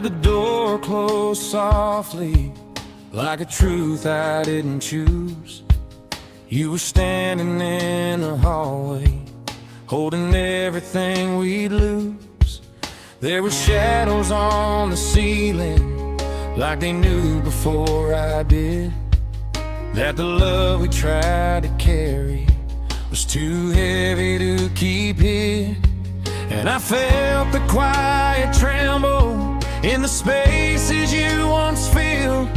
heard the door close softly, like a truth I didn't choose. You were standing in the hallway, holding everything we'd lose. There were shadows on the ceiling, like they knew before I did, that the love we tried to carry was too heavy to keep hid. And I felt the quiet tremble in the spaces you once filled,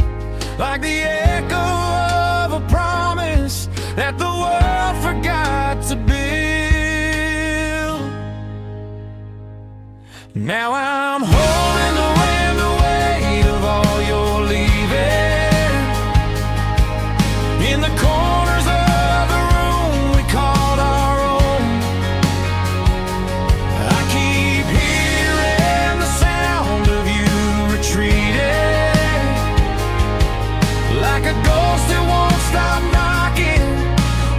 like the echo of a promise that the world forgot to build. Now I'm holding the weight of all your leaving, in the corners of the room we called our own. I keep hearing the sound of you retreating, like a ghost that won't stop knocking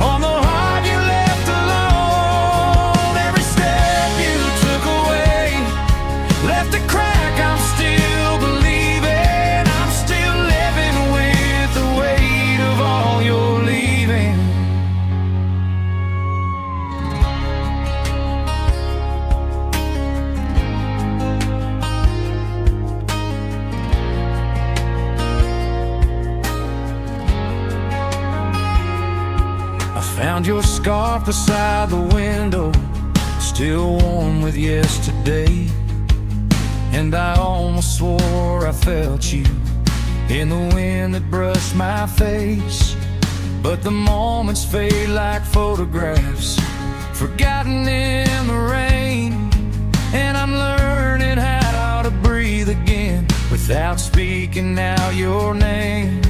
on the heart you left alone. Every step you took away left a crack. I'm still believing, I'm still living with the weight of all your leaving. I found your scarf beside the window, still warm with yesterday, and I almost swore I felt you in the wind that brushed my face. But the moments fade like photographs, forgotten in the rain. And I'm learning how to breathe again without speaking out your name.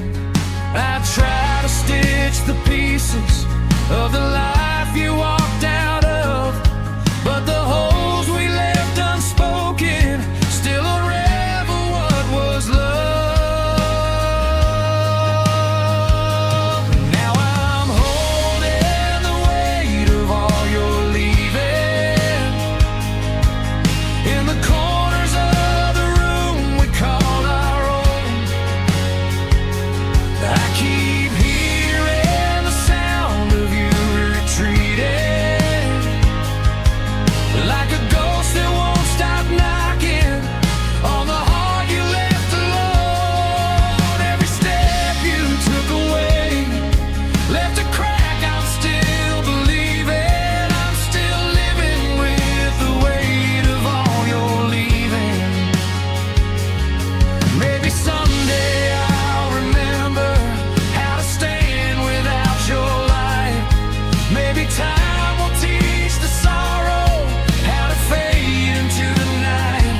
I try to stitch the pieces of the life you walked out of, but the holes we left unspoken still unravel what was love. Now I'm holding the weight of all your leaving, in the corners of the room we called our own. I keep hearing the sound of you retreating, like a ghost that won't stop knocking on the heart you left alone. Every step you took away left a crack. I'm still believing, I'm still living with the weight of all your leaving. Maybe someday I'll remember how to stand without your light. Maybe time will teach the sorrow how to fade into the night.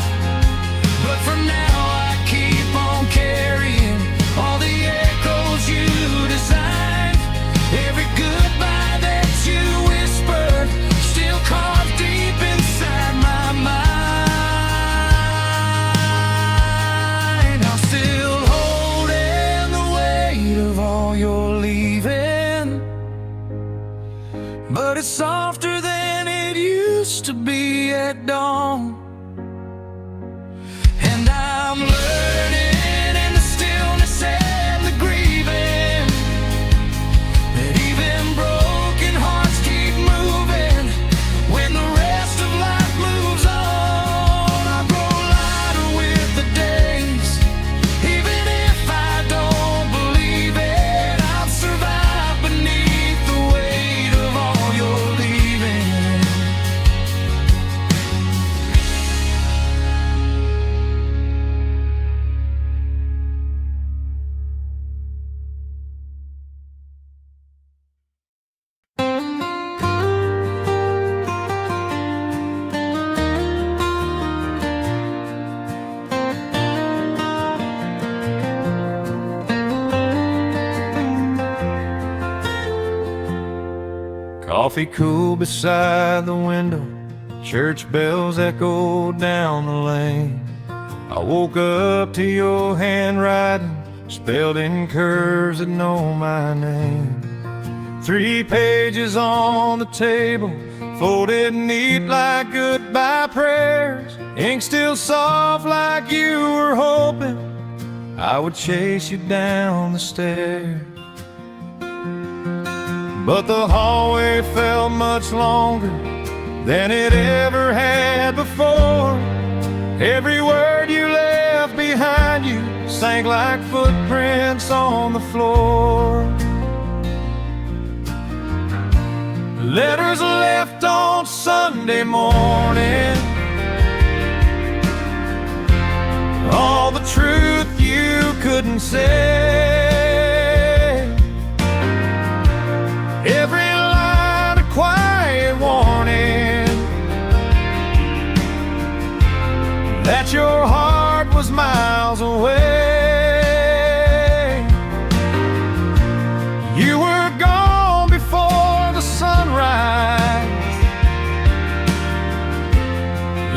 But for now I keep on carrying all the echoes you designed. Every goodbye that you whispered still carved deep inside my mind. I'm still holding the weight of all your leaving, but it's softer than it used to be at dawn. And I'm learning in the stillness and the grieving that even broken hearts keep moving when the rest of life moves on. I grow lighter with the days, even if I don't believe it. I'll survive beneath the weight of all your leaving. Coffee cool beside the window, church bells echoed down the lane. I woke up to your handwriting, spelled in curves that know my name. 3 pages on the table, folded neat like goodbye prayers, ink still soft like you were hoping I would chase you down the stairs. But the hallway felt much longer than it ever had before. Every word you left behind you sank like footprints on the floor. Letters left on Sunday morning, all the truth you couldn't say. Every line a quiet warning that your heart was miles away. You were gone before the sunrise,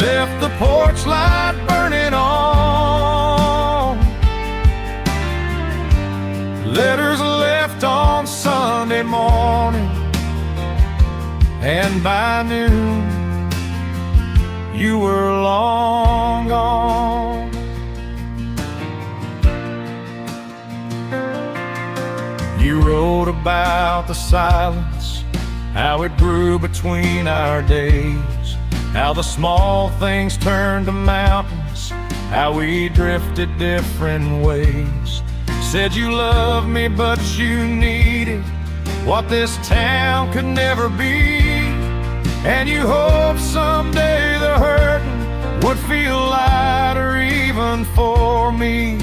left the porch light burning on. Letters left on Sunday morning, and by noon you were long gone. You wrote about the silence, how it grew between our days, how the small things turned to mountains, how we drifted different ways. Said you loved me but you needed what this town could never be, and you hoped someday the hurting would feel lighter even for me.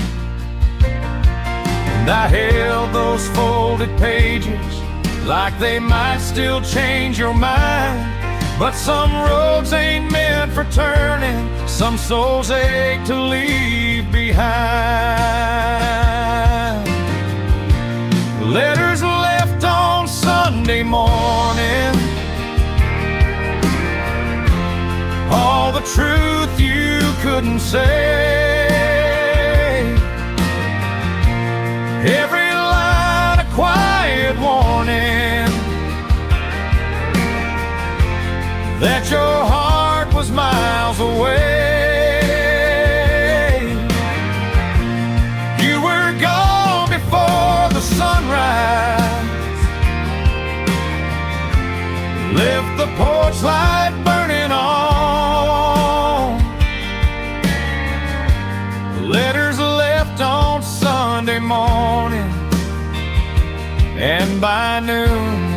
And I held those folded pages like they might still change your mind. But some roads ain't meant for turning, some souls ache to leave behind. Letters left on Sunday morning, all the truth you couldn't say. Every line a quiet warning that your heart was miles away. You were gone before the sunrise, left the porch light burning on. Letters left on Sunday morning, and by noon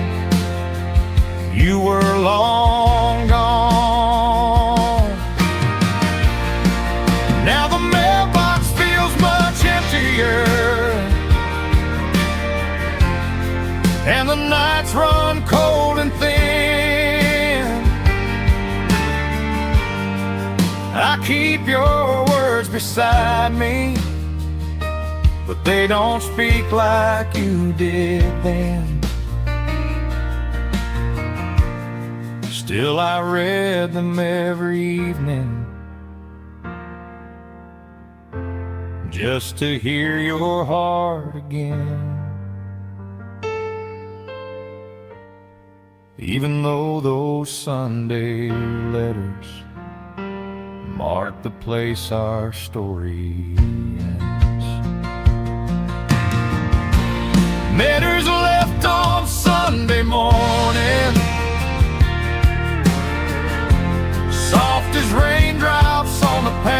you were long gone. Now the mailbox feels much emptier, and the nights run cold and thin. I keep your words beside me, but they don't speak like you did then. Still I read them every evening, just to hear your heart again. Even though those Sunday letters mark the place our story ends. Letters left on Sunday morning, soft as raindrops on the pane.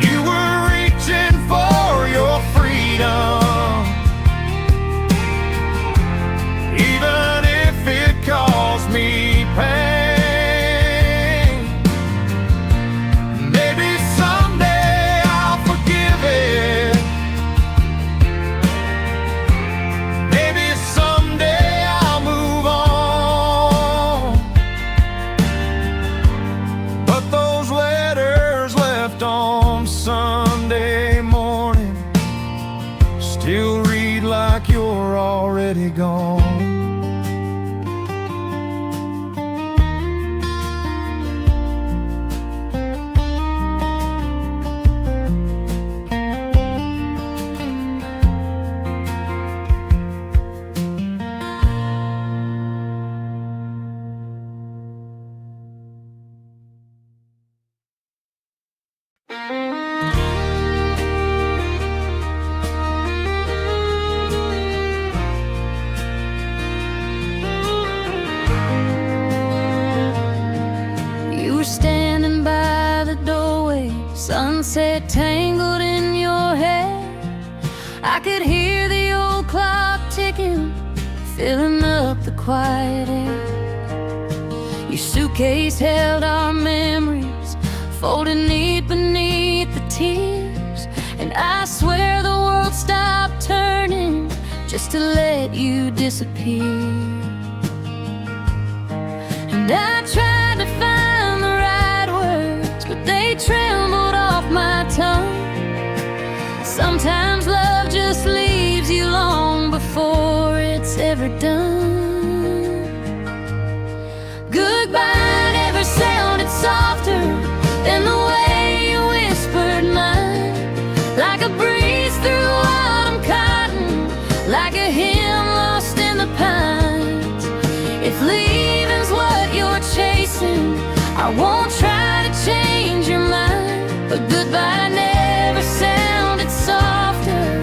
You were reaching for your freedom, even if it caused me pain. Maybe someday I'll forgive it. Maybe someday I'll move on. But those letters left on Sunday morning still read like you're already gone. Sunset tangled in your hair, I could hear the old clock ticking, filling up the quiet air. Your suitcase held our memories, folded neat beneath the tears. And I swear the world stopped turning just to let you disappear. And I tried to find the right words, but they trembled off my tongue. Sometimes love just leaves you long before it's ever done. Goodbye never sounded softer than the way you whispered mine, like a breeze through autumn cotton, like a hymn lost in the pines. If leaving's what you're chasing, I won't try to change your mind, but goodbye never sounded softer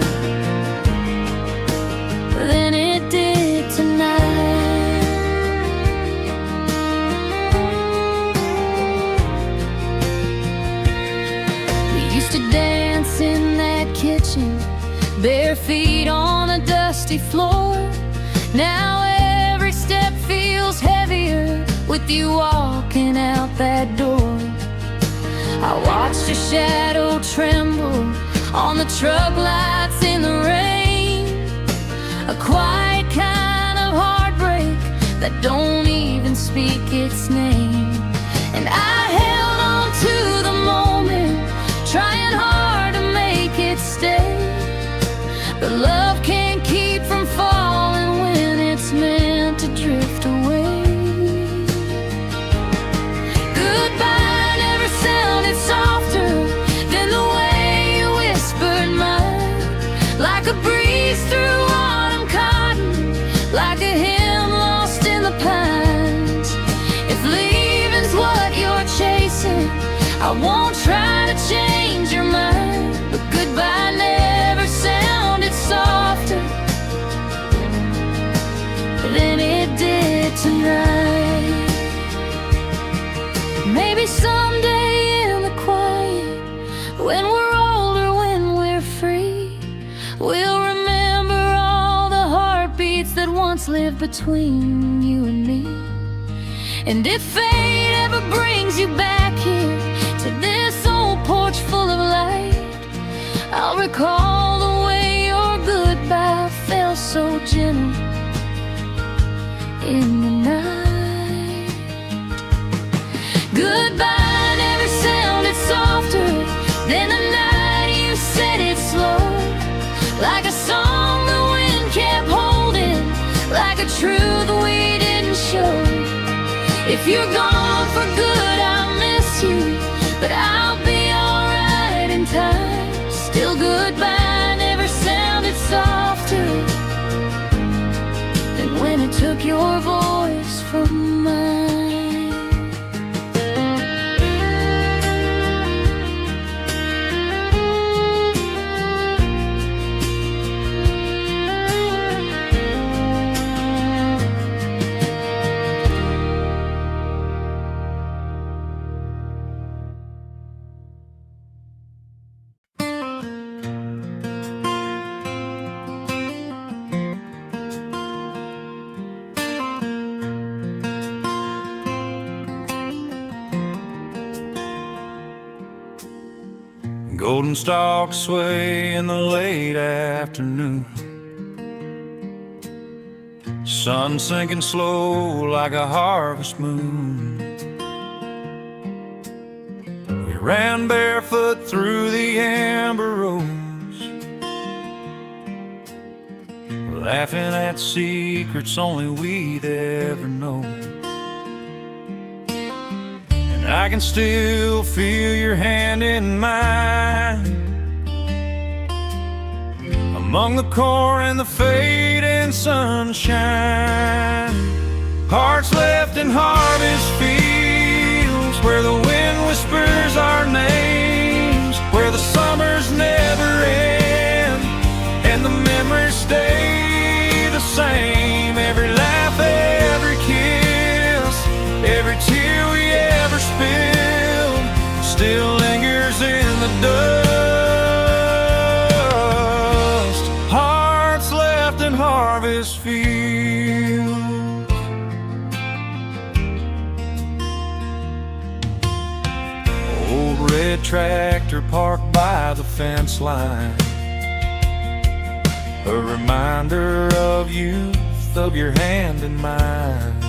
than it did tonight. To dance in that kitchen, bare feet on a dusty floor. Now every step feels heavier with you walking out that door. I watched your shadow tremble on the truck lights in the rain, a quiet kind of heartbreak that don't even speak its name. And I held on to the moment, trying hard to make it stay, but love can't keep from falling when it's meant to drift away. Goodbye never sounded softer than the way you whispered mine, like a breeze through autumn cotton, like a hymn lost in the pines. If leaving's what you're chasing, I won't try to change your mind, but goodbye never sounded softer than it did tonight. Maybe someday in the quiet, when we're older, when we're free, we'll remember all the heartbeats that once lived between you and me. And if fate ever brings you back here to this old porch full of light, I'll recall the way your goodbye felt so gentle in the night. Goodbye never sounded softer than the night you said it slow, like a song the wind kept holding, like a truth we didn't show. If you're gone for good, I'll miss you, but I'll be alright in time. Still goodbye never sounded softer than when it took your voice from mine. Golden stalks sway in the late afternoon, sun sinking slow like a harvest moon. We ran barefoot through the amber roads, laughing at secrets only we'd ever known. I can still feel your hand in mine, among the corn and the fading sunshine. Hearts left in harvest fields, where the wind whispers our names, where the summers never end and the memories stay the same. Every laugh, every kiss, every tear we ever spilled still lingers in red tractor parked by the fence line, a reminder of youth, of your hand in mine.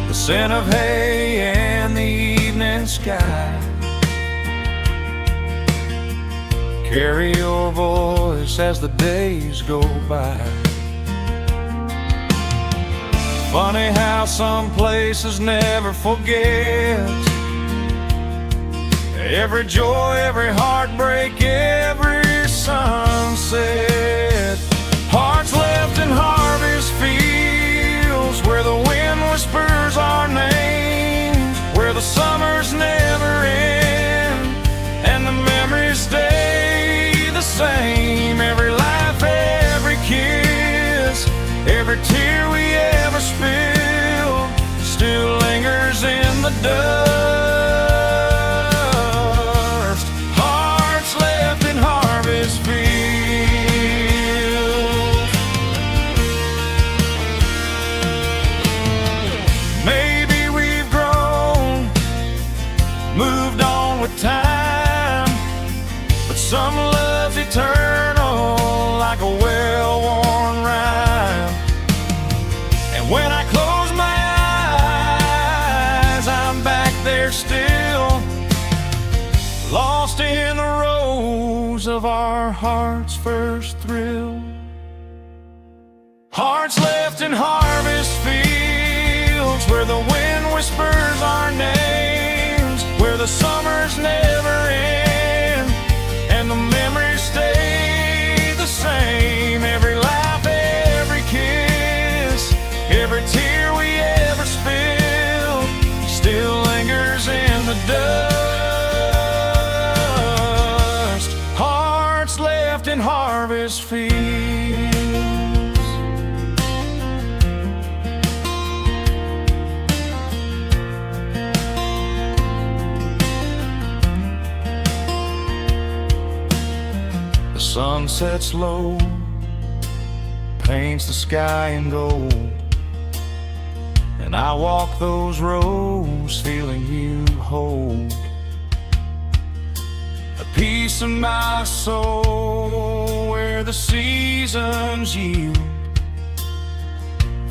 The scent of hay and the evening sky carry your voice as the days go by. Funny how some places never forget every joy, every heartbreak, every sunset. Hearts left in harvest fields where the wind whispers our names, where the summers never end and the memories stay the same. Every life, every kiss, every tear we ever spilled still lingers in the dust. Hearts left in harvest fields. Maybe we've grown, moved on with time, but some love's eternal, like a well-worn rhyme. And when I close my eyes, I'm back there still, lost in the rose of our heart's first thrill. Hearts left in harvest fields where the wind whispers our names, where the summers never end and the memories stay the same. Every laugh, every kiss, every tear we ever spilled still lingers in the dust. Hearts left in harvest fields. The sun sets low, paints the sky in gold, and I walk those roads feeling you hold a piece of my soul where the seasons yield,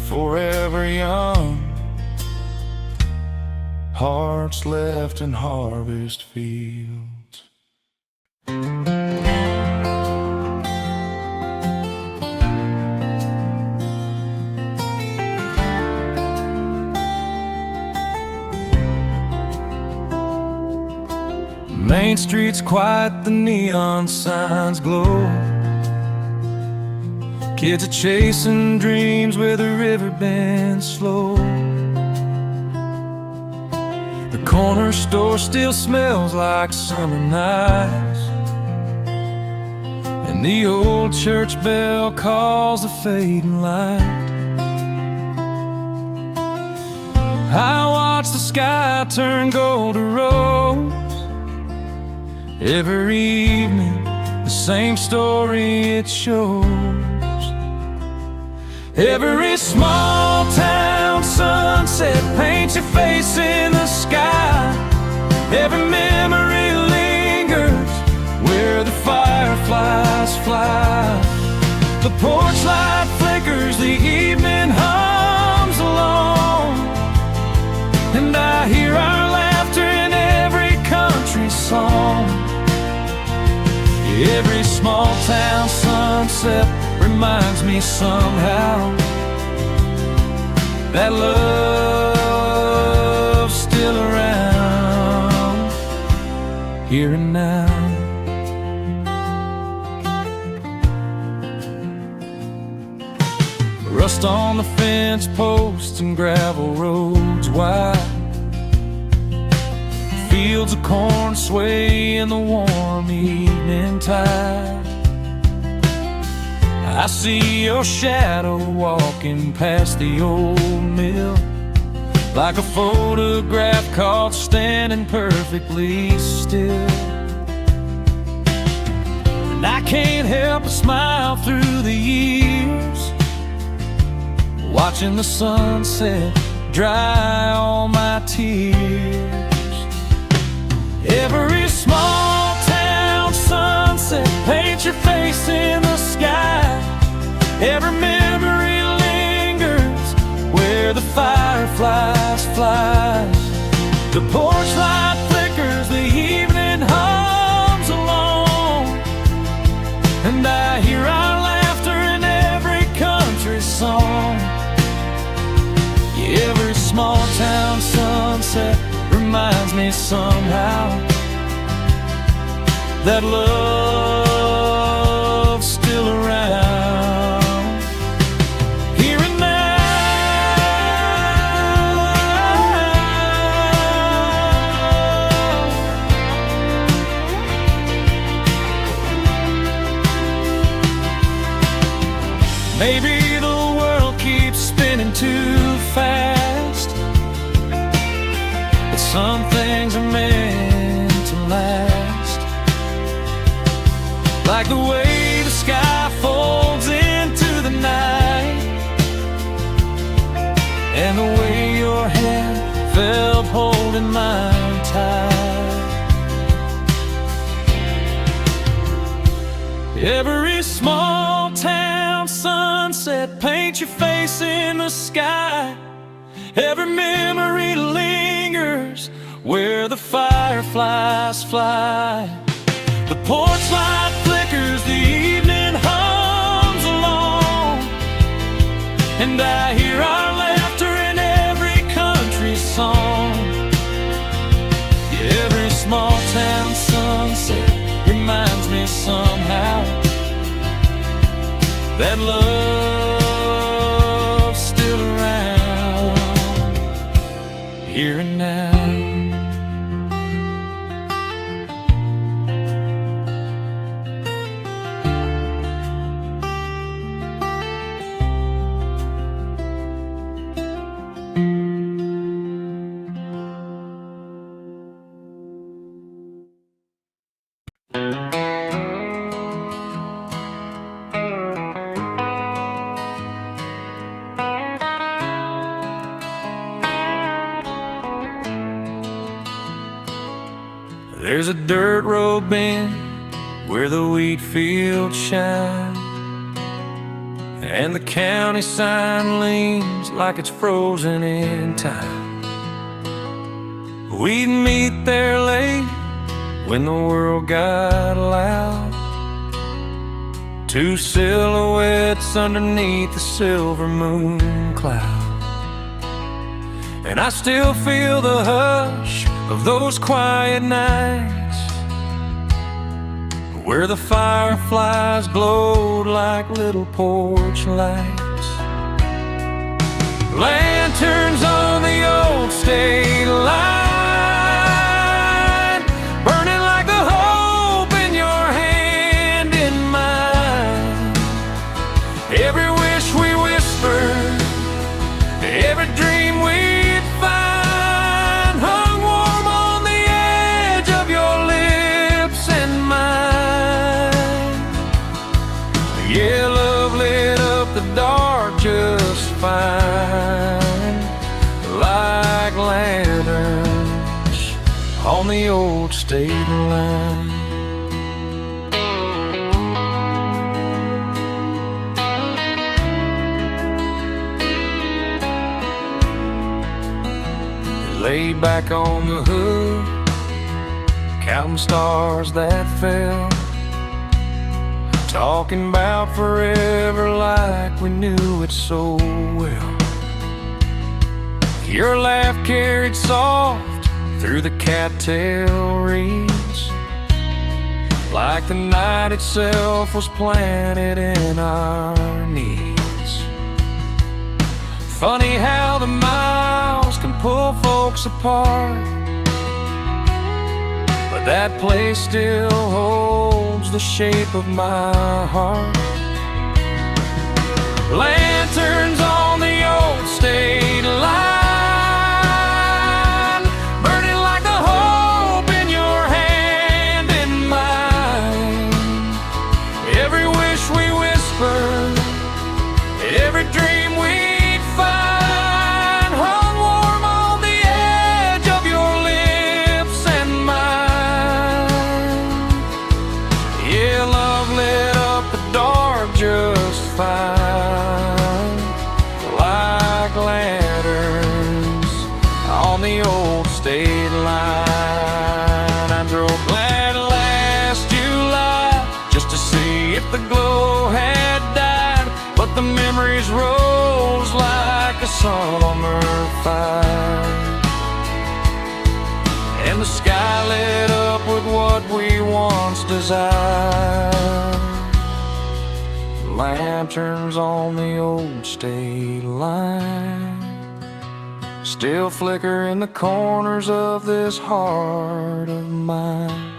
forever young. Hearts left in harvest fields. Main Street's quiet, the neon signs glow. Kids are chasing dreams where the river bends slow. The corner store still smells like summer nights, and the old church bell calls the fading light. I watch the sky turn gold to rose. Every evening, the same story it shows. Every small town sunset paints your face in the sky. Every memory lingers where the fireflies fly. The porch light flickers, the evening hums along, and I hear our laughter in every country song. Every small town sunset reminds me somehow that love's still around, here and now. Rust on the fence posts and gravel roads wide. Fields of corn sway in the warm evening tide. I see your shadow walking past the old mill, like a photograph caught standing perfectly still. And I can't help but smile through the years, watching the sunset dry all my tears. Every small town sunset paints your face in the sky. Every memory lingers where the fireflies fly. The porch light flickers, the evening hums along, and I hear our laughter in every country song. Yeah, every small town sunset reminds me somehow that love's still around. Here and now. Maybe the world keeps spinning too fast, but some things are meant to last. Like the way the sky folds into the night, and the way your hand felt holding mine tight. Every small town sunset paints your face in the sky. Every memory lingers where the fireflies fly. The porch light flickers, the evening hums along, and I hear our laughter in every country song. Yeah, every small town sunset reminds me somehow that love's still around, here and now. There's a dirt road bend where the wheat fields shine, and the county sign leans like it's frozen in time. We'd meet there late when the world got loud, two silhouettes underneath the silver moon cloud. And I still feel the hush of those quiet nights where the fireflies glowed like little porch lights. Lanterns on the old state line, burning like the hope in your hand in mine. Every wish we whispered, every dream we'd find, hung warm on the edge of your lips and mine. Yeah, love lit up the dark just fine, like lanterns on the old state line. Laid back on the hood, counting stars that fell, talking about forever like we knew it so well. Your laugh carried soft through the cattail reeds, like the night itself was planted in our knees. Funny how the miles can pull folks apart, but that place still holds the shape of my heart. Lanterns on the old state line, burning like the hope in your hand in mine. Every wish we whispered, every dream we'd find, hung warm on the edge of your lips and mine. and the sky lit up with what we once desired. Lanterns on the old state line still flicker in the corners of this heart of mine.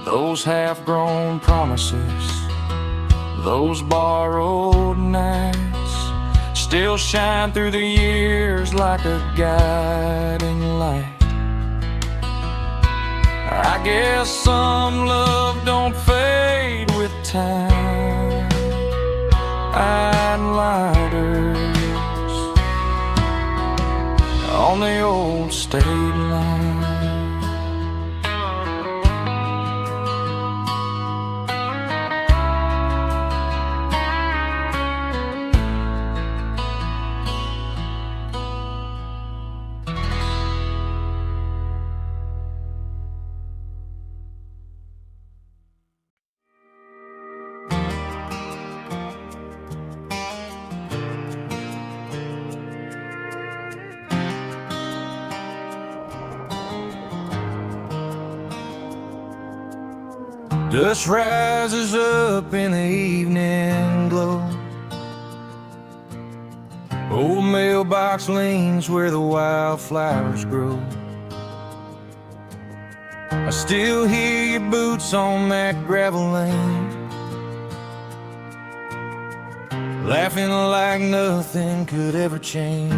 Those half-grown promises, those borrowed nights, still shine through the years like a guiding light. I guess some love don't fade with time. And lighters on the old state line. Dust rises up in the evening glow. Old mailbox leans where the wildflowers grow. I still hear your boots on that gravel lane, laughing like nothing could ever change.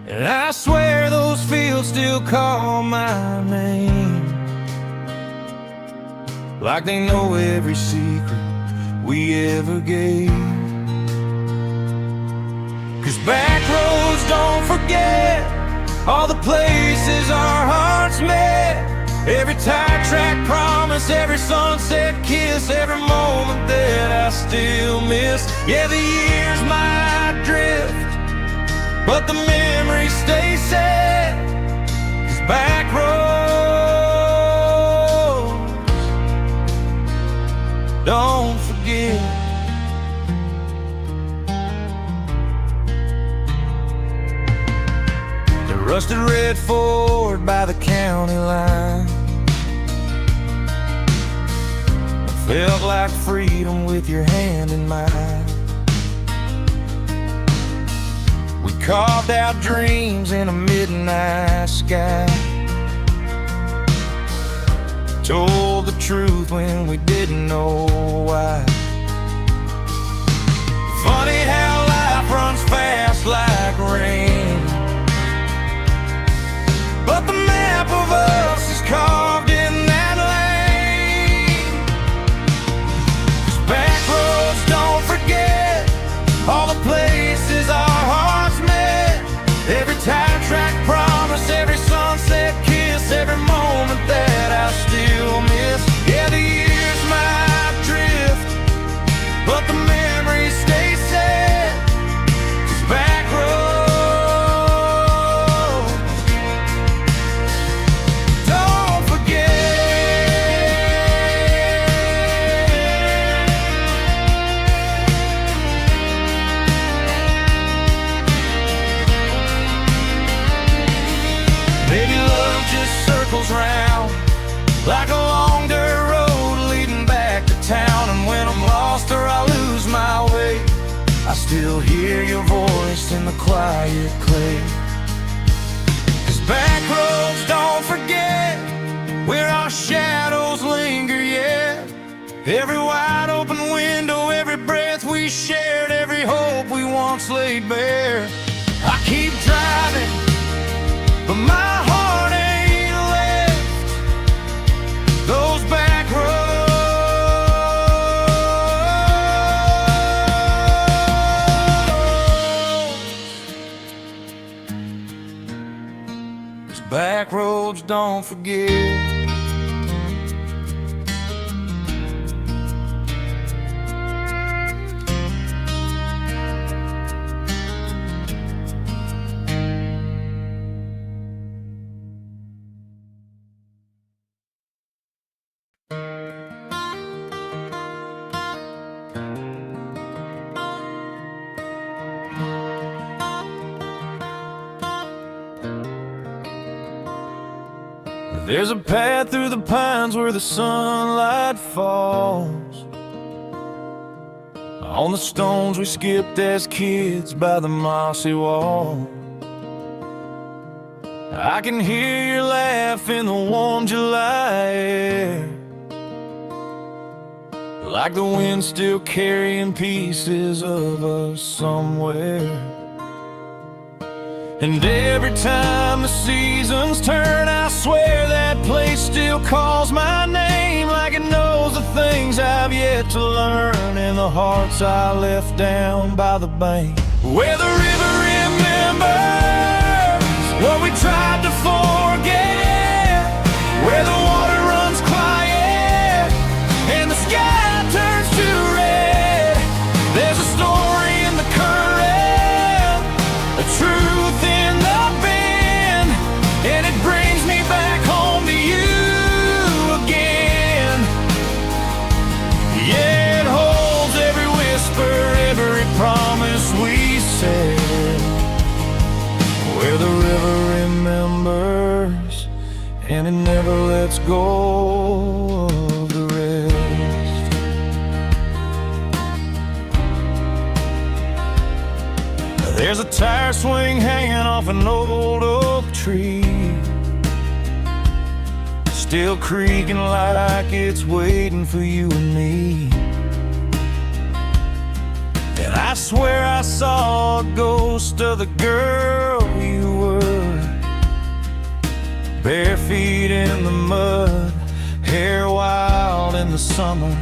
And I swear those fields still call my name, like they know every secret we ever gave. 'Cause back roads don't forget all the places our hearts met, every tire track promise, every sunset kiss, every moment that I still miss. Yeah, the years might drift, but the memories stay set. 'Cause back roads don't forget. The rusted red Ford by the county line felt like freedom with your hand in mine. We carved out dreams in a midnight sky, told the truth when we didn't know why. Funny how life runs fast like rain, but the map of us is carved in that lane. 'Cause back roads don't forget all the places our hearts met, every tire track promise, every sunset kiss, every moment that I still miss. Yeah, the years might drift, but the memories stay set. 'Cause back roads don't forget. Maybe love just circles round like a long dirt road leading back to town. And when I'm lost or I lose my way, I still hear your voice in the quiet clay. 'Cause back roads don't forget where our shadows linger yet, every wide open window, every breath we shared, every hope we once laid bare. I keep driving, but my heart ain't left those back roads. 'Cause back roads don't forget. There's a path through the pines where the sunlight falls on the stones we skipped as kids by the mossy wall. I can hear your laugh in the warm July air, like the wind still carrying pieces of us somewhere. And every time the seasons turn, I swear that place still calls my name, like it knows the things I've yet to learn and the hearts I left down by the bank. Where the river remembers what we tried to forget, where the water runs quiet and the sky turns to red. There's a story in the current, a truth in the bend, and it brings me back home to you again. Yeah, it holds every whisper, every promise we said, where the river remembers and it never lets go of the rest. There's a tire swing hanging off an old oak tree, still creaking like it's waiting for you and me. And I swear I saw a ghost of the girl you were, bare feet in the mud, hair wild in the summer.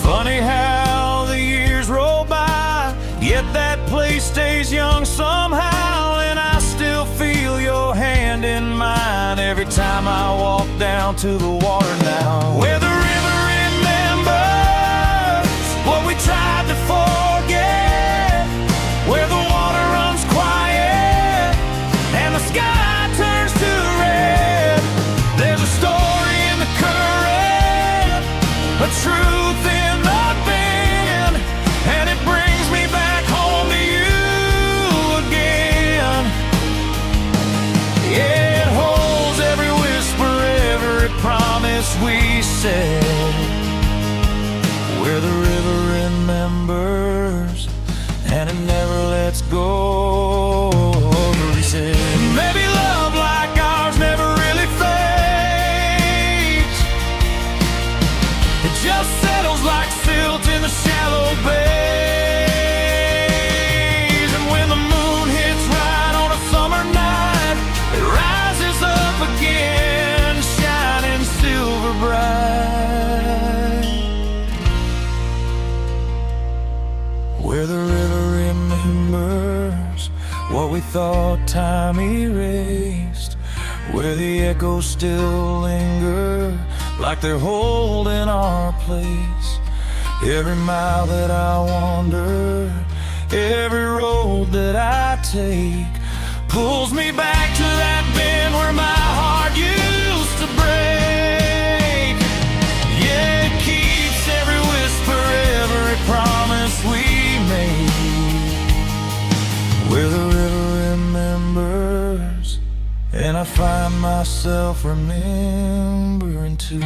Funny how the years roll by, yet that place stays young somehow. And I still feel your hand in mine every time I walk down to the water now. Where the river remembers what we tried to forget, where the water runs quiet and the sky turns to red. There's a story in the current, a truth in the bend, and it brings me back home to you again. Yeah, it holds every whisper, every promise we said, where the river remembers and it never lets go. He said, maybe love like ours never really fades, it just settles like silt in the shallow bays. And when the moon hits right on a summer night, it rises up again, shining silver bright. Where the river remembers what we thought time erased, where the echoes still linger like they're holding our place. Every mile that I wander, every road that I take, pulls me back to that bend where my heart used to break. Yeah, it keeps every whisper, every promise we made, where the river remembers and I find myself remembering too.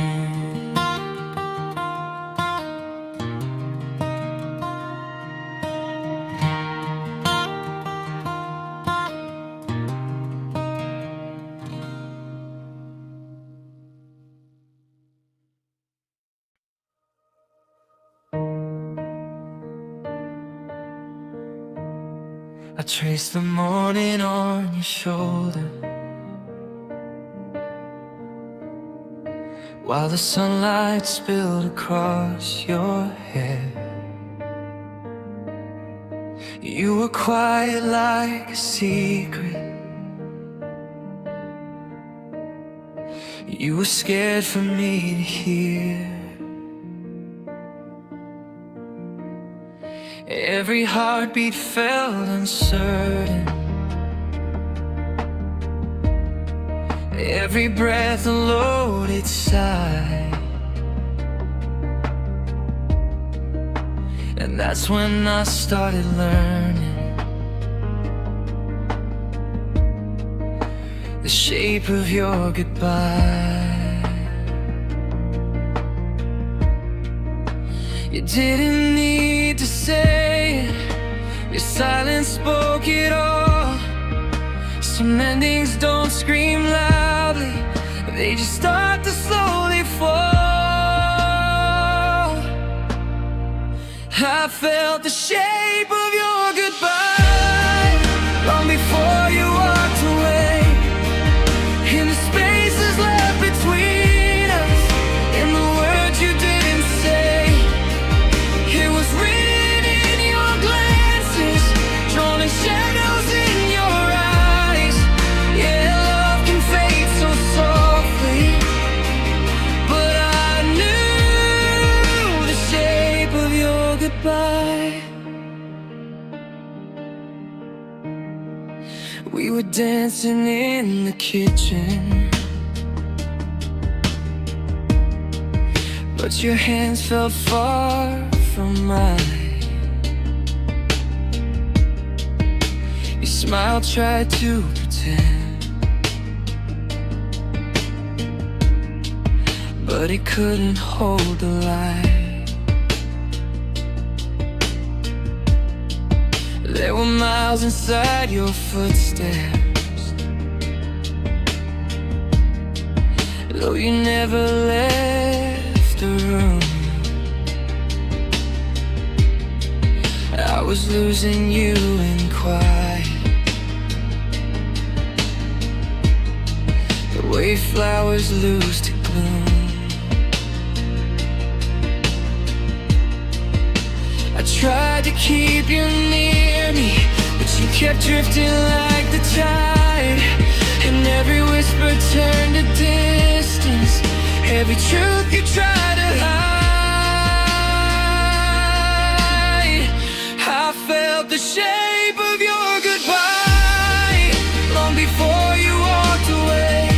I trace the morning on your shoulder, while the sunlight spilled across your hair. You were quiet like a secret, you were scared for me to hear. Every heartbeat felt uncertain, every breath a loaded sigh. And that's when I started learning the shape of your goodbye. You didn't need to say it, your silence spoke it all. Some endings don't scream loudly, they just start to slowly fall. I felt the shape of your goodbye long before you walked away. In the spaces left between us, in the words you didn't say, it was written in your glances, drawn in shadows in your eyes. Yeah, love can fade so softly, but I knew the shape of your goodbye. We were dancing in the kitchen, but your hands felt far from mine. Your smile tried to pretend, but it couldn't hold the light. There were miles inside your footsteps, though you never left the room. I was losing you in quiet, the way flowers lose to gloom. I tried to keep you near me, but you kept drifting like the tide. And every whisper turned to distance, every truth you tried to hide. I felt the shape of your goodbye long before you walked away.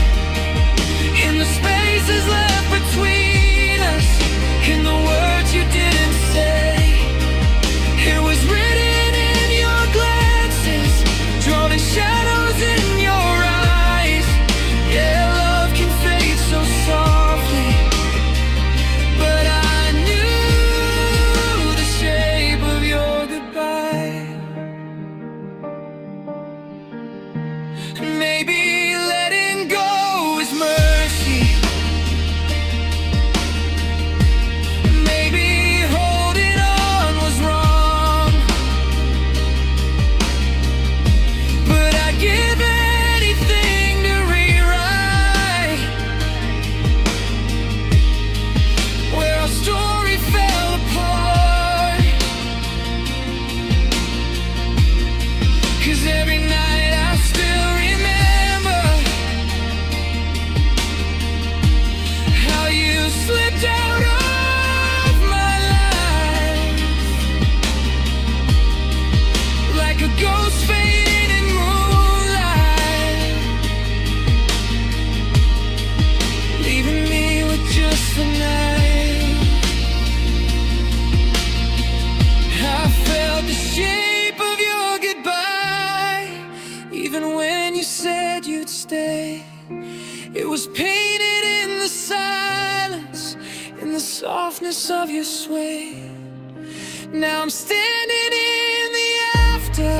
In the spaces left between us, in the words you didn't say, it was written in your glances, drawn in shadows in your eyes. Yeah, love can fade so softly, but I knew the shape of your goodbye. Maybe letting go is mercy, maybe holding on was wrong, but I'd give anything to rewrite where our story fell apart. 'Cause every night I still remember how you slipped out of my life, like a ghost fading in moonlight, leaving me with just the night. I felt the shape of your goodbye, even when you said you'd stay. It was painted in the silence, in the softness of your sway. Now I'm standing in the after,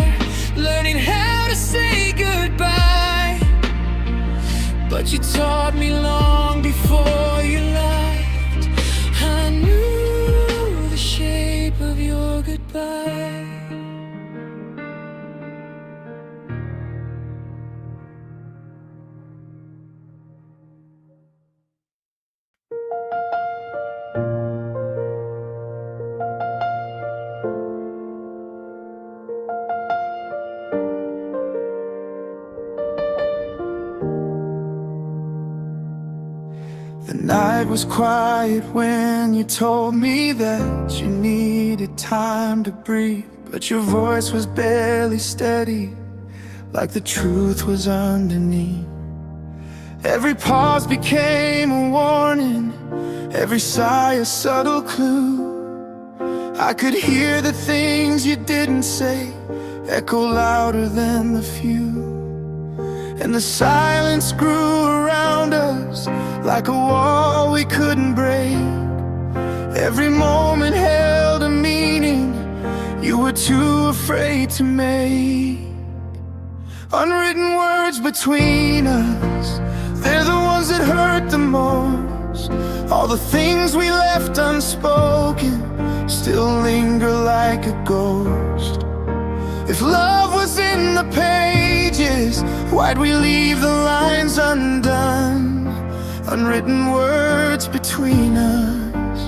learning how to say goodbye. But you taught me long before you left. I knew the shape of your goodbye. The night was quiet when you told me that you needed time to breathe, but your voice was barely steady, like the truth was underneath. Every pause became a warning, every sigh a subtle clue. I could hear the things you didn't say echo louder than the few. and the silence grew around us like a wall we couldn't break. Every moment held a meaning you were too afraid to make. Unwritten words between us, they're the ones that hurt the most. All the things we left unspoken still linger like a ghost. If love was in the pages, why'd we leave the lines undone? Unwritten words between us,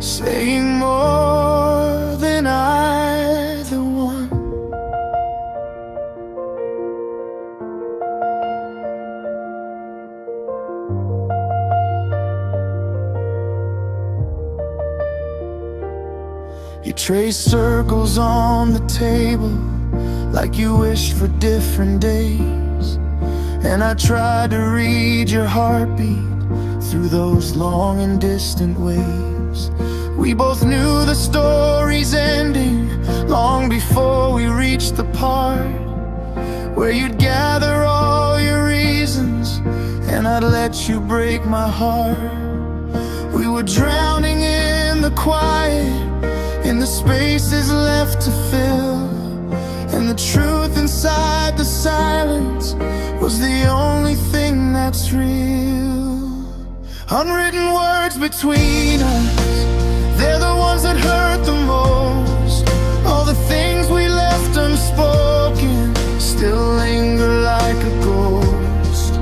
saying more than either one. You traced circles on the table like you wished for different days, and I tried to read your heartbeat through those long and distant waves. We both knew the story's ending long before we reached the part where you'd gather all your reasons and I'd let you break my heart. We were drowning in the quiet, in the spaces left to fill, and the truth inside the silence was the only thing that's real. Unwritten words between us, they're the ones that hurt the most. All the things we left unspoken still linger like a ghost.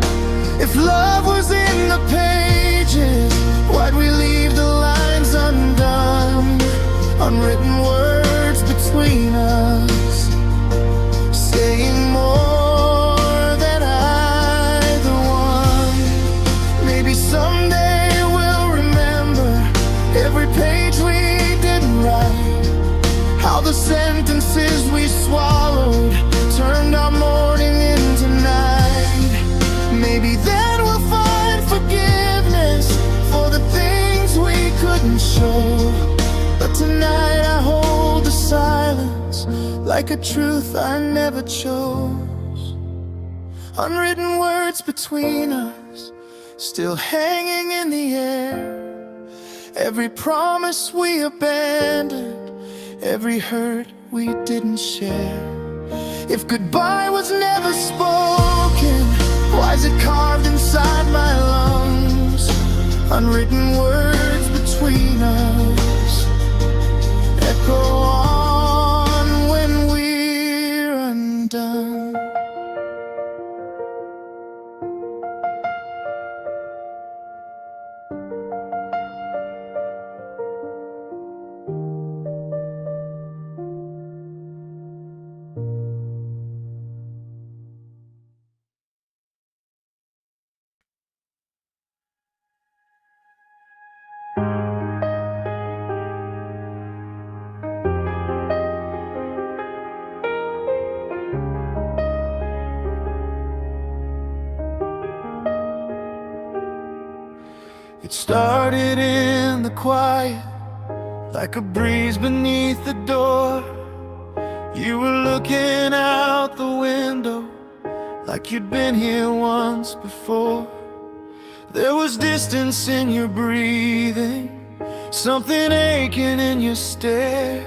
If love was in the pages, why'd we leave the lines undone? Unwritten words between us, saying more than either one. Maybe someday we'll remember every page we didn't write, how the sentences we swallowed turned our morning into night. Maybe then we'll find forgiveness for the things we couldn't show. But tonight I hold the silence like a truth I never chose. Unwritten words between us, still hanging in the air. Every promise we abandoned, every hurt we didn't share. If goodbye was never spoken, why is it carved inside my lungs? Unwritten words between us echo on when we're undone. It started in the quiet, like a breeze beneath the door. You were looking out the window, like you'd been here once before. There was distance in your breathing, something aching in your stare,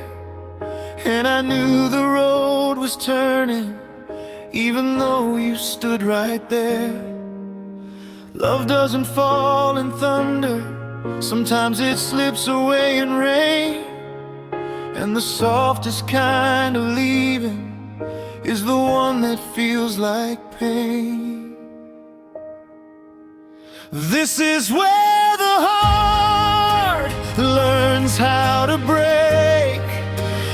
and I knew the road was turning, even though you stood right there. Love doesn't fall in thunder, sometimes it slips away in rain, and the softest kind of leaving is the one that feels like pain. This is where the heart learns how to break,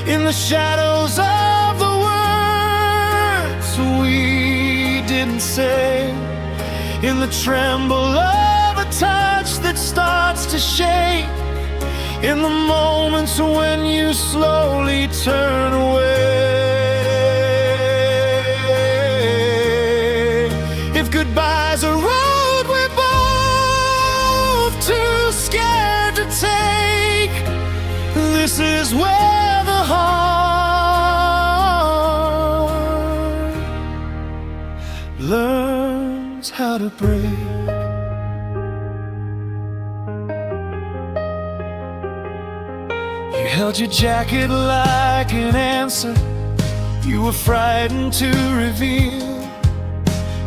in the shadows of the words we didn't say, in the tremble of a touch that starts to shake, in the moments when you slowly turn away. If goodbye's a road we're both too scared to take, this is where the heart learns how to break. You held your jacket like an answer you were frightened to reveal,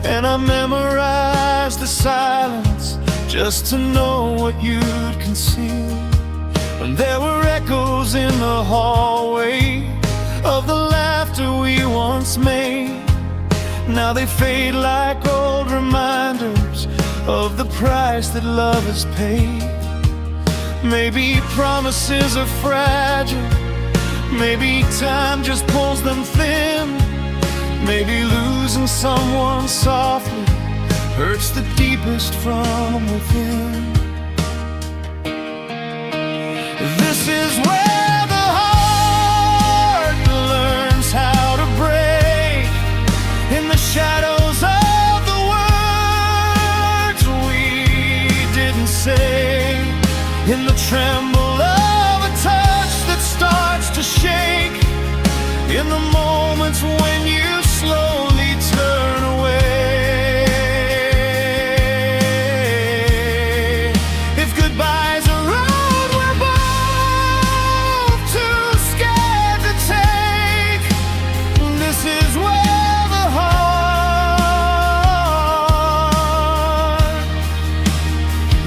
and I memorized the silence just to know what you'd conceal. And there were echoes in the hallway of the laughter we once made. Now they fade like old reminders of the price that love has paid. Maybe promises are fragile, maybe time just pulls them thin. Maybe losing someone softly hurts the deepest from within. This is where the heart learns how to break, in the shadows of the words we didn't say, in the tremble of a touch that starts to shake, in the moments when you slowly turn away. If goodbye's a road we're both too scared to take, this is where the heart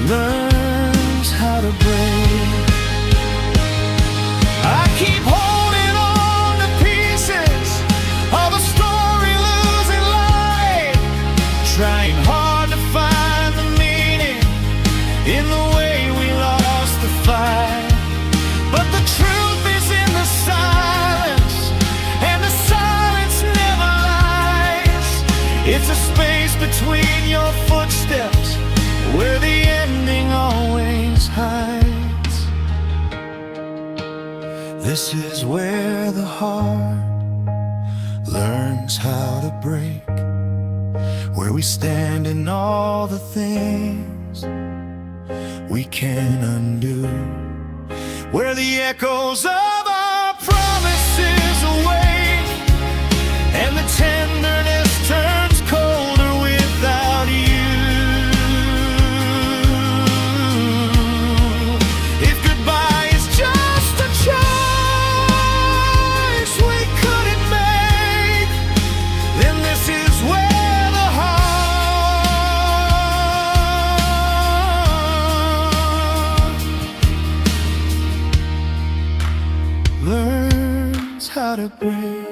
learns how to break. I keep holding on to pieces of a story losing light, trying hard to find the meaning in the way we lost the fight. But the truth is in the silence, and the silence never lies. It's a space between your footsteps where the ending always hides. This is where the heart learns how to break, where we stand in all the things we can undo, where the echoes of our promises awake, and the tenderness turns colder without you. If goodbye is just a choice we couldn't make, then this is where the heart learns how to break.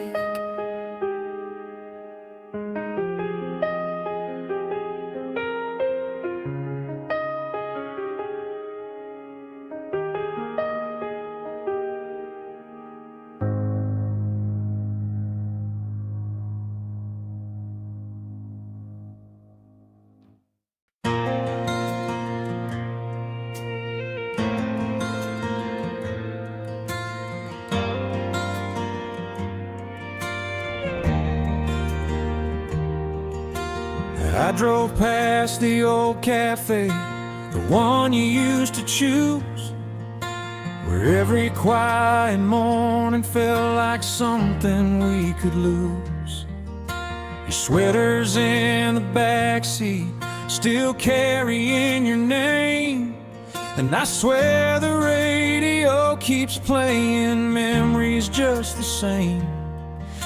I drove past the old cafe, the one you used to choose, where every quiet morning felt like something we could lose. Your sweater's in the backseat, still carrying your name, and I swear the radio keeps playing memories just the same.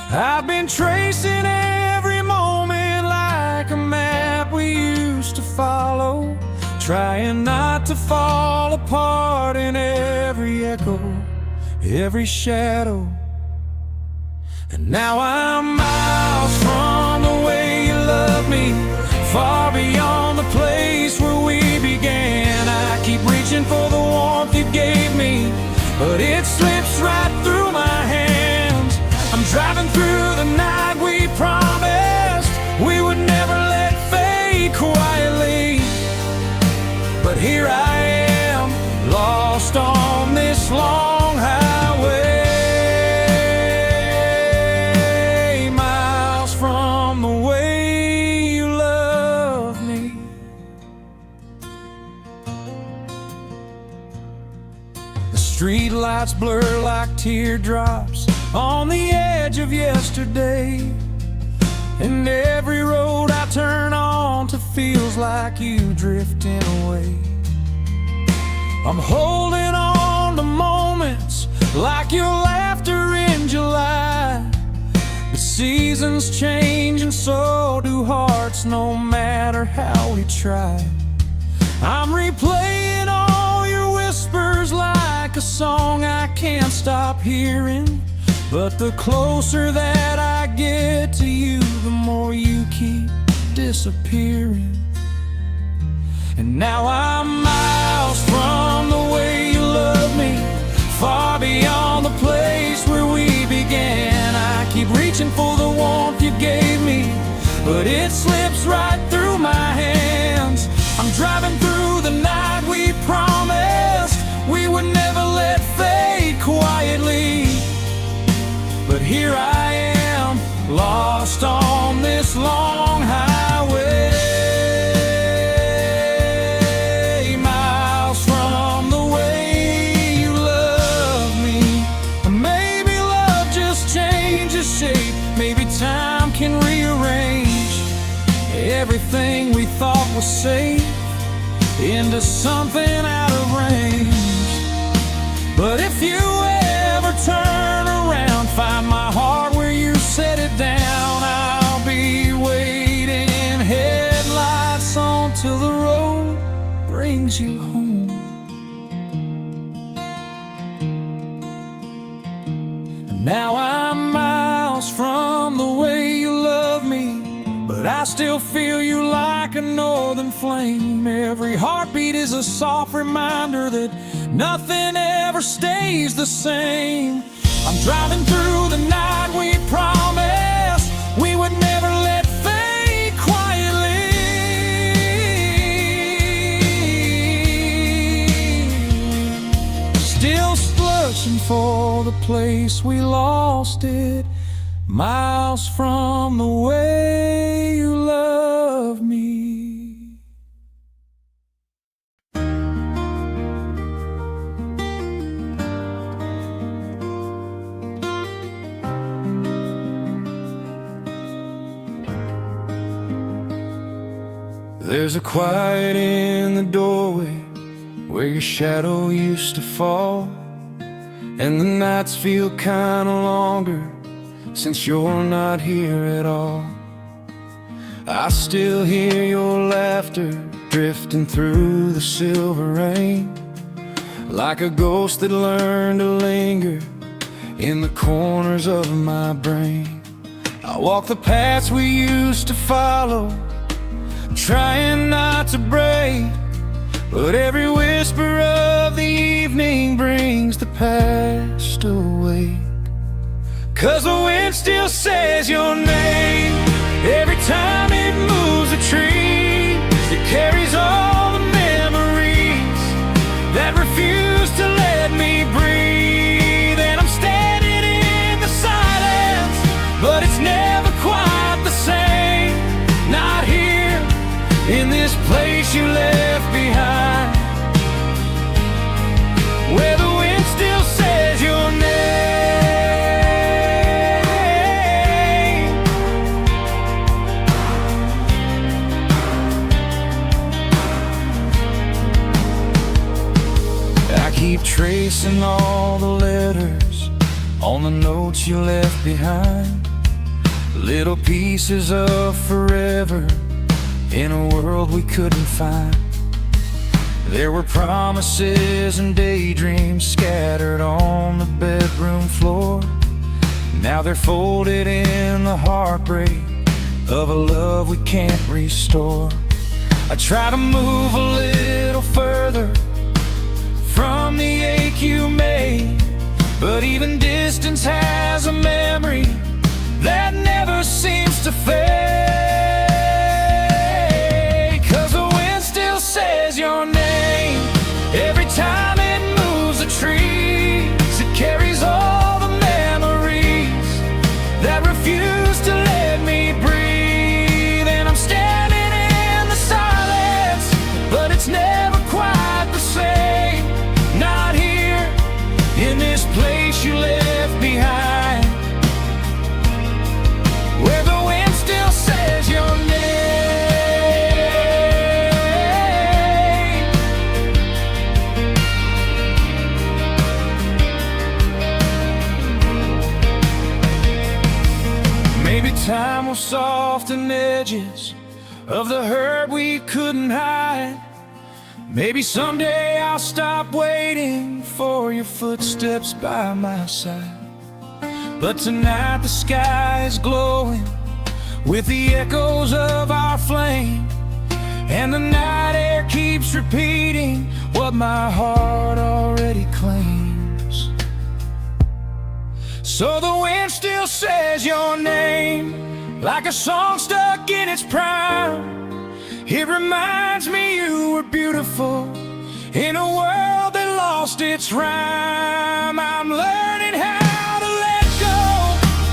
I've been tracing every moment like a map we used to follow, trying not to fall apart in every echo, every shadow. And now I'm miles from the way you love me, far beyond the place where we began. I keep reaching for the warmth you gave me, but it slips right through my hands. I'm driving through the night we promised we would never let fade quietly, but here I am, lost on this long highway, miles from the way you love me. The street lights blur like teardrops on the edge of yesterday, and every road I like you drifting away. I'm holding on to moments like your laughter in July. The seasons change and so do hearts, no matter how we try. I'm replaying all your whispers like a song I can't stop hearing. But the closer that I get to you, the more you keep disappearing. And now I'm miles from the way you love me, far beyond the place where we began. I keep reaching for the warmth you gave me, but it slips right through my hands. I'm driving through the night we promised we would never let fade quietly. But here I am, lost on this long highway, miles from the way you love me. Maybe love just changes shape, maybe time can rearrange everything we thought was safe into something out of range. But if you ever turn around, find my heart where you set it down, I'll be waiting, headlights on till the road brings you home. And now I'm miles from the way you love me, but I still feel you like a northern flame. Every heartbeat is a soft reminder that nothing ever stays the same. I'm driving through the night we promised we would never let fade quietly. Still searching for the place we lost it, miles from the way you love me. There's a quiet in the doorway where your shadow used to fall, and the nights feel kinda longer since you're not here at all. I still hear your laughter drifting through the silver rain, like a ghost that learned to linger in the corners of my brain. I walk the paths we used to follow, trying not to break, but every whisper of the evening brings the past away. 'Cause the wind still says your name every time it moves a tree. It carries all the memories that refuse to let me breathe. And I'm standing in the silence, but it's never quite the same. Not here, in this place you left behind, where the wind still says your name. I keep tracing all the letters on the notes you left behind, little pieces of forever in a world we couldn't find. There were promises and daydreams scattered on the bedroom floor. Now they're folded in the heartbreak of a love we can't restore. I try to move a little further from the ache you made, but even distance has a memory that never seems to fade. 'Cause the wind still says your name every time it moves a tree. It carries all the memories that refuse to let me breathe. And I'm standing in the silence, but it's never quite the same. Not here, in this place you left behind, where the wind still says softened edges of the hurt we couldn't hide. Maybe someday I'll stop waiting for your footsteps by my side. But tonight the sky is glowing with the echoes of our flame, and the night air keeps repeating what my heart already claims. So the wind still says your name, like a song stuck in its prime. It reminds me you were beautiful in a world that lost its rhyme. I'm learning how to let go,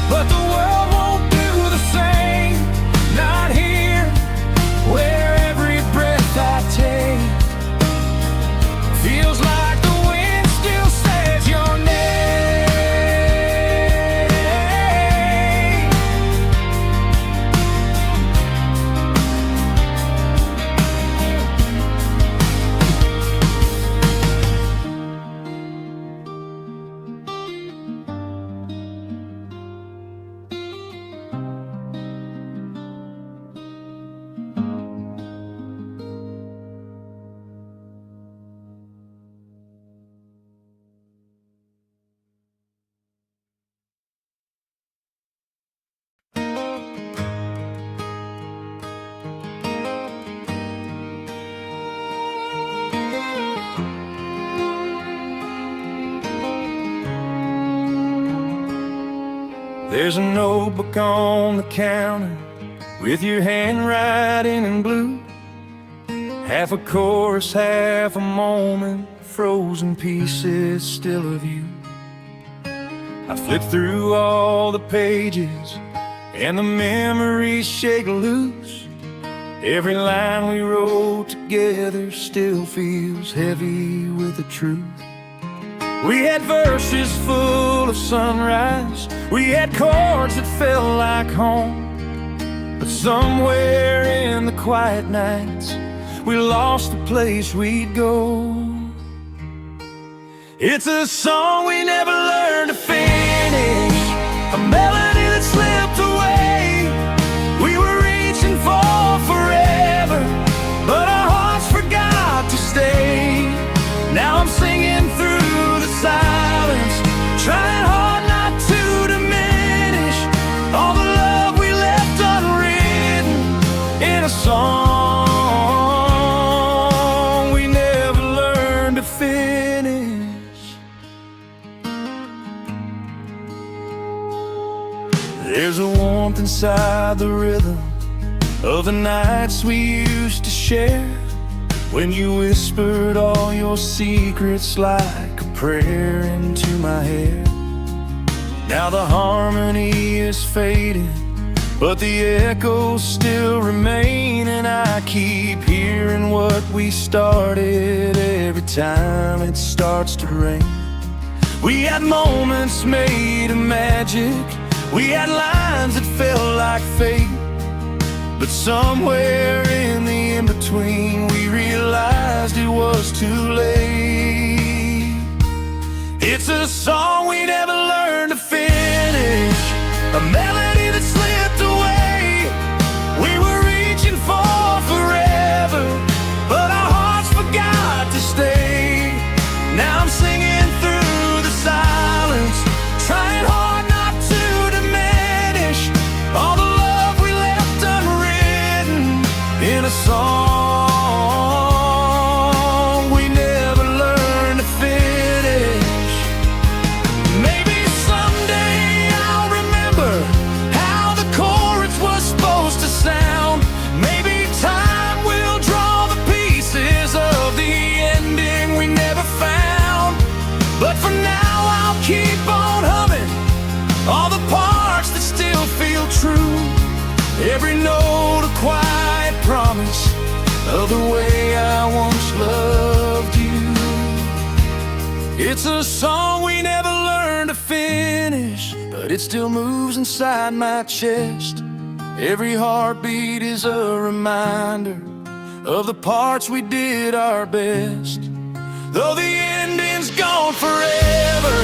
but the world won't do the same. Not here, where every breath I take feels like the wind still says your name. There's a notebook on the counter with your handwriting in blue. Half a chorus, half a moment, frozen pieces still of you. I flip through all the pages and the memories shake loose. Every line we wrote together still feels heavy with the truth. We had verses full of sunrise, we had chords that felt like home. But somewhere in the quiet nights, we lost the place we'd go. It's a song we never learned to finish, a melody that slipped away. We were reaching for forever, but our hearts forgot to stay. Now I'm singing through the silence, trying hard not to diminish all the love we left unwritten in a song we never learned to finish. There's a warmth inside the rhythm of the nights we used to share, when you whispered all your secrets like a prayer into my hair. Now the harmony is fading, but the echoes still remain, and I keep hearing what we started every time it starts to rain. We had moments made of magic, we had lines that felt like fate, but somewhere in the in-between we realized it was too late. It's a song we never learned to finish, a melody that slipped away. We were reaching for forever, but our hearts forgot to stay. Now I'm singing through the silence, trying hard not to diminish all the love we left unwritten in a song we never learned to finish. Maybe someday I'll remember how the chorus was supposed to sound. Maybe time will draw the pieces of the ending we never found. But for now I'll keep on humming all the parts that still feel true. Every note a quiet promise of the way I once loved you. It's a song we never learned to finish, but it still moves inside my chest. Every heartbeat is a reminder of the parts we did our best. Though the ending's gone forever,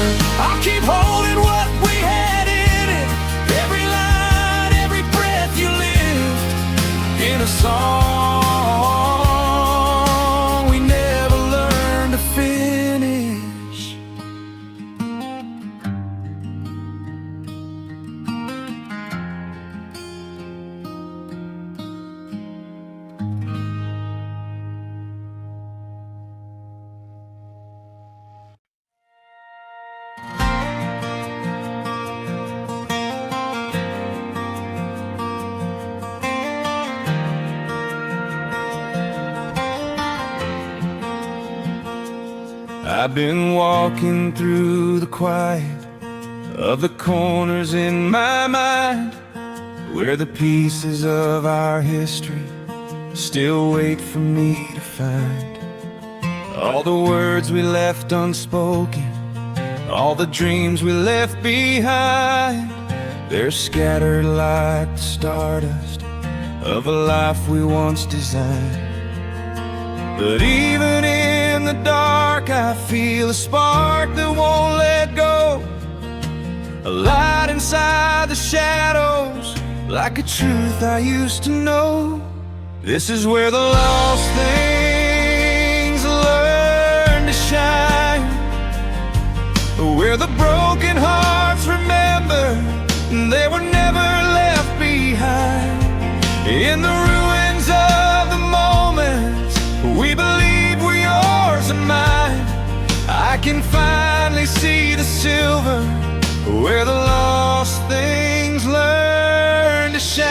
I'll keep holding what we had in it. Every line, every breath you live a song we never learned to finish. I've been walking through the quiet of the corners in my mind, where the pieces of our history still wait for me to find. All the words we left unspoken, all the dreams we left behind, they're scattered like the stardust of a life we once designed. But even in the dark, I feel a spark that won't let go, a light inside the shadows, like a truth I used to know. This is where the lost things learn to shine, where the broken hearts remember they were never left behind. In the ruins of the moments we believe were yours and mine, I can finally see the silver where the lost things learn to shine.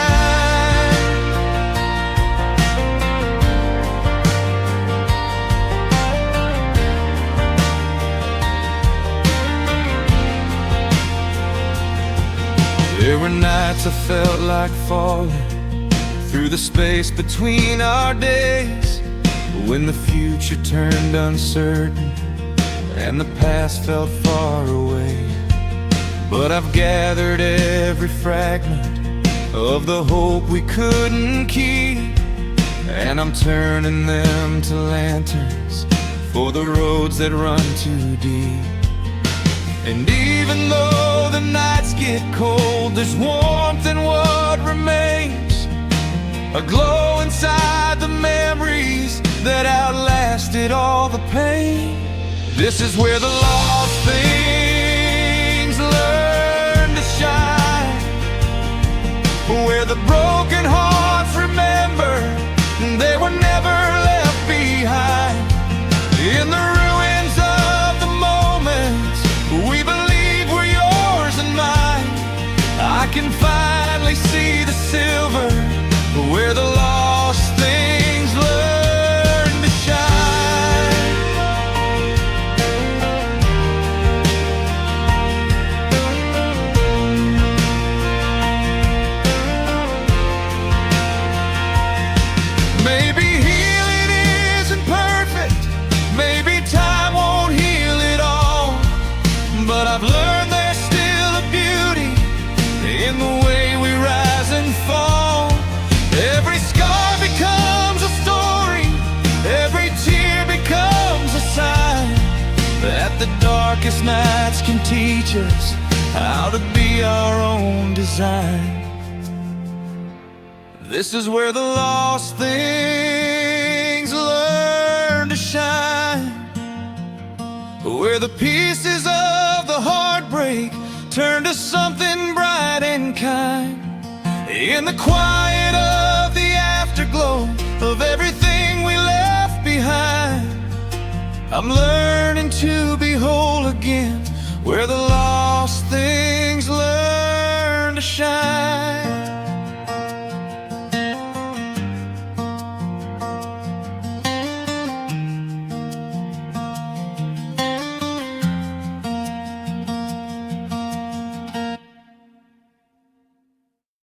There were nights I felt like falling through the space between our days, when the future turned uncertain and the past felt far away. But I've gathered every fragment of the hope we couldn't keep, and I'm turning them to lanterns for the roads that run too deep. And even though the nights get cold, there's warmth in what remains, a glow inside the memories that outlasted all the pain. This is where the lost things learn to shine, where the broken hearts remember they were never left behind. In the ruins of the moments we believe were yours and mine, I can finally see the silver where the lost things learn to shine. Maybe healing isn't perfect, maybe time won't heal it all, but I've learned there's still a beauty in the way we rise and fall. Every scar becomes a story, every tear becomes a sign that the darkest nights can teach us how to be our own design. This is where the lost things learn to shine, where the pieces of the heartbreak turn to something bright and kind. In the quiet of the afterglow of everything we left behind, I'm learning to be whole again, where the lost things learn to shine.